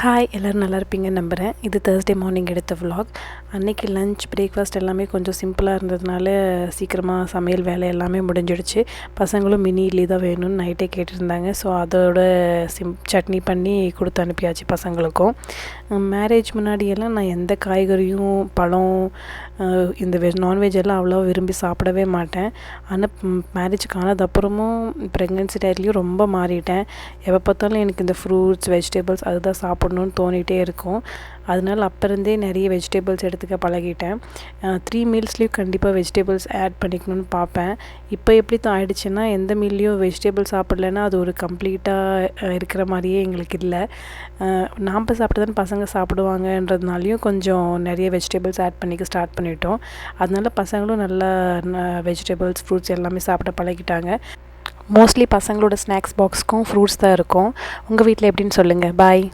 Hi, எல்லோரும் நல்லா இருப்பீங்கன்னு நம்புகிறேன். இது Thursday மார்னிங் எடுத்த vlog. அன்றைக்கி லஞ்ச் பிரேக்ஃபாஸ்ட் எல்லாமே கொஞ்சம் சிம்பிளாக இருந்ததுனால சீக்கிரமாக சமையல் வேலை எல்லாமே முடிஞ்சிடுச்சு. பசங்களும் மினி இட்லி தான் வேணும்னு நைட்டே கேட்டிருந்தாங்க. ஸோ அதோட சட்னி பண்ணி கொடுத்து அனுப்பியாச்சு பசங்களுக்கும். மேரேஜ் முன்னாடியெல்லாம் நான் எந்த காய்கறியும் பழம் இந்த நான்வெஜ் எல்லாம் அவ்வளோ விரும்பி சாப்பிடவே மாட்டேன். ஆனால் மேரேஜுக்கு ஆனதுக்கப்புறமும் ப்ரெக்னென்சி டயத்துலேயும் ரொம்ப மாறிட்டேன். எப்போ பார்த்தாலும் எனக்கு இந்த ஃப்ரூட்ஸ் வெஜிடபிள்ஸ் அதுதான் சாப்பிட்ணுன்னு தோணிகிட்டே இருக்கும். அதனால் அப்போருந்தே நிறைய வெஜிடபிள்ஸ் எடுத்துக்க பழகிட்டேன். 3 மீல்ஸ்லேயும் கண்டிப்பாக வெஜிடபிள்ஸ் ஆட் பண்ணிக்கணும்னு பார்ப்பேன். இப்போ எப்படி தான் ஆயிடுச்சுன்னா, எந்த மீல்லையும் வெஜிடபிள் சாப்பிட்லன்னா அது ஒரு கம்ப்ளீட்டாக இருக்கிற மாதிரியே எங்களுக்கு இல்லை. நாம் சாப்பிட்டு தான் பசங்க சாப்பிடுவாங்கன்றதுனாலையும் கொஞ்சம் நிறைய வெஜிடபிள்ஸ் ஆட் பண்ணிக்க ஸ்டார்ட் பண்ணிட்டோம். அதனால பசங்களும் நல்லா வெஜிடபிள்ஸ் ஃப்ரூட்ஸ் எல்லாமே சாப்பிட பழகிட்டாங்க. மோஸ்ட்லி பசங்களோட ஸ்நாக்ஸ் பாக்ஸ்க்கும் ஃப்ரூட்ஸ் தான் இருக்கும். உங்கள் வீட்டில் எப்படின்னு சொல்லுங்கள். பாய்.